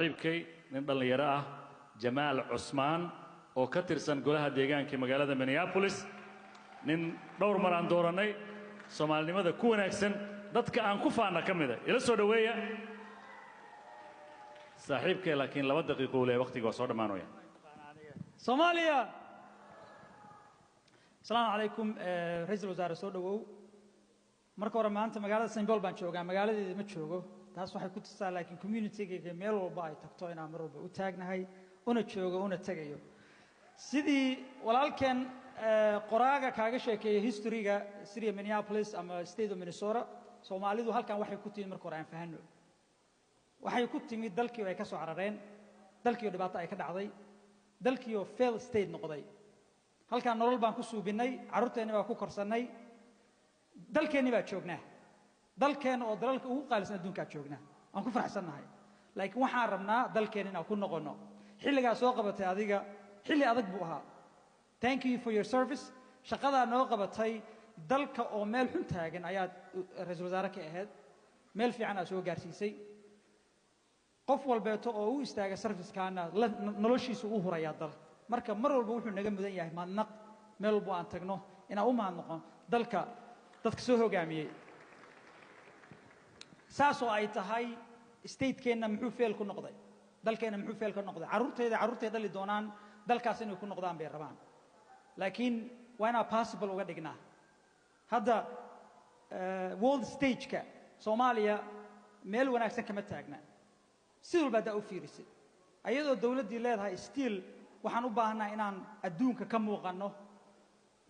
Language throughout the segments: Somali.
صاحبكي من دليرة جمال عثمان oo ka tirsan golaha deegaanka magaalada Minneapolis nin dhowr mar aan dooranay Soomaalinimada ku wanaagsan dadka aan ku faana kamida ila soo dhaweeya saaxiibkay laakiin 2 daqiiqo leh waqtiga soo dhamaanaya Soomaaliya Assalaamu alaykum ra'iisul wasaare soo dhawow marka hore maanta magaalada St. Paul baan joogaa magaaladeeda ma joogo taas waxay ku tusaa laakiin community-ga meel walba ay tagto inaan mar walba u taagnahay una joogo una tagayo sidii walaalkeen qoraaga kaaga sheekeeyay history-ga Syria Minneapolis ama state of Minnesota Soomaalidu halkan waxay ku timid marka hore aan fahanno waxay ku timid dalkii ay ka soo carareen dalkii dhibaato ay ka dhacday dalkii oo fail state noqday halkan nolol baan ku suubinay carruurteena baa ku korsanay dalkeena baa joognaa dalkeena oo dalalka ugu qaalisan adduunka joognaa aan ku faraxsanahay laakiin waxaan rabnaa dalkeena inaan ku noqono xilliga soo qabatay adiga xilli adag buu ahaa thank you for your service shaqada noo qabatay dalka oo meel xun taagan ayaa ra'iisul wasaare ka ahayd meel fiican soo gaarsiisay qof walbeeto oo u istaaga service-kaana noloshiisu u huraya dal marka mar walba wuxuu naga mudan yahay maadnaq meel walba aan tagno inaan u maadnaqo dalka dadka soo hogaamiyay saasoo ay tahay state-keena muxuu fail ku noqday dalkeena muxuu fail ka noqday carruurteeda dhali doonaan dalkaas inay ku noqdaan bay rabaan laakiin waa inaa possible uga dhignaa hadda world stage-ka Soomaaliya meel wanaagsan kama taagna si walba daa u fiirisay ayadoo dawladdii leedahay still waxaan u baahanahay inaan adduunka ka muuqanno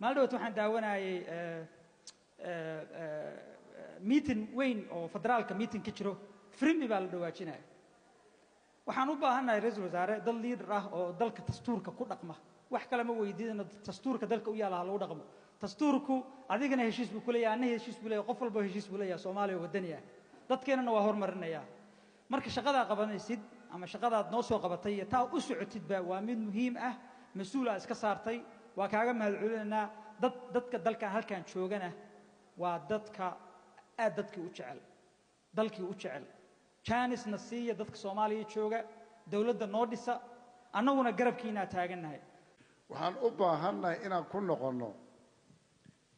maaldood waxaan daawanayay meeting weyn oo federaalka meeting ka jiro frimi baa la dhawaajinaya waxaan u baahanahay ra'iisul wasaare dal leader ah oo dalka dastuurka ku dhaqma wax kale ma weydiidano dastuurka dalka u yaala lagu dhaqmo dastuurku adigana heshiis buu ku leeyahay anna heshiis buu leeyahay qof walba heshiis buu leeyahay Soomaaliya wadaniya dadkeenana waa horumarinaya marka shaqada qabanaysid ama shaqadaad noo soo qabatay taa u socotid baa waa mid muhiim ah mas'uul ah iska saartay waa kaaga mahadcelinaa dadka dalka halkan joogana waa dadka aad dadkii u jecel dalkii u jecel jaanis nasiya dadka Soomaaliya jooga dawladda noo dhisa annaguna garabkiina taaganahay waxaan u baahanahay inaan ku noqono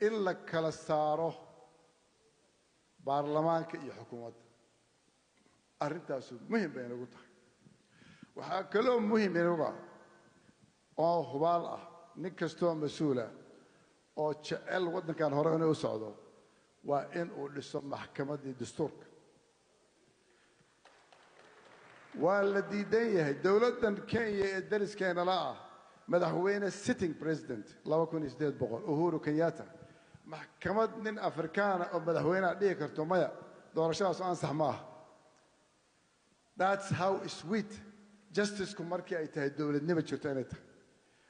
in la kala saaro baarlamaanka iyo xukuumadda arrintaas muhiim bay nagu tahay waxaa kaloo muhiim inaga oo hubaal ah nin kastoo mas'uul ah oo jecel waddankan hore inuu socdo waa in uu dhiso maxkamaddii dastuurka waa la diidan yahay dawladdan Kenya ee dariskeena la ah madaxweyne sitting president 2800 Uhuru Kenyatta maxkamad nin Afrikaan oo madaxweynaha dhigi karto maya doorashadaas aan sax ma ah that's how sweet justice-ku markii ay tahay dawladnimo jirto inay tahay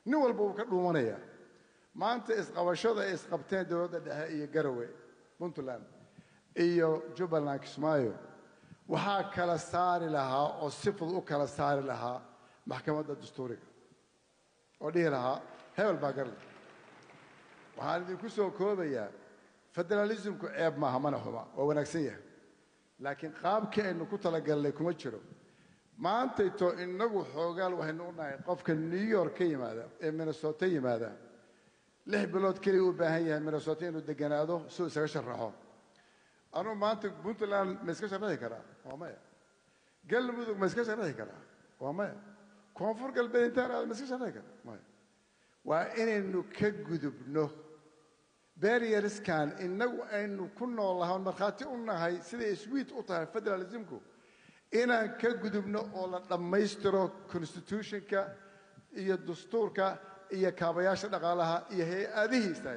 nin walba uu ka dhuumanaya maanta isqabashada ay isqabteen dawladda dhexe iyo Garowe Puntland iyo Jubbaland Kismaayo waxaa kala saari lahaa oo si fudud u kala saari lahaa maxkamadda dastuuriga oo dhihi lahaa hebel baa garle waxaan idinku soo koobayaa federalismku ceeb maaha mana xuma waa wanaagsan yahay laakiin qaabkii aynu ku talagalnay kuma jiro maantayto innagu xoogaal waxaynu u nahay qofka New York ka yimaada ee Minnesota yimaada 6 bilood kaliya u baahan yahay Minnesota inuu deganaado soo isaga sharaxo anuu maanta Puntland ma iska sharaxi karaa waa maya galmudug ma iska sharaxi karaa waa maya koonfur galbeed intaan ma iska sharaxi karaa maya waa inaynu ka gudubno barrierskan innagu aynu ku noolahay markhaati u nahay sida sweet u tahay federalismku inaan ka gudubno oo la dhammaystiro constitutionka iyo dastuurka iyo kaabayaasha dhaqaalaha iyo hay'adihiisa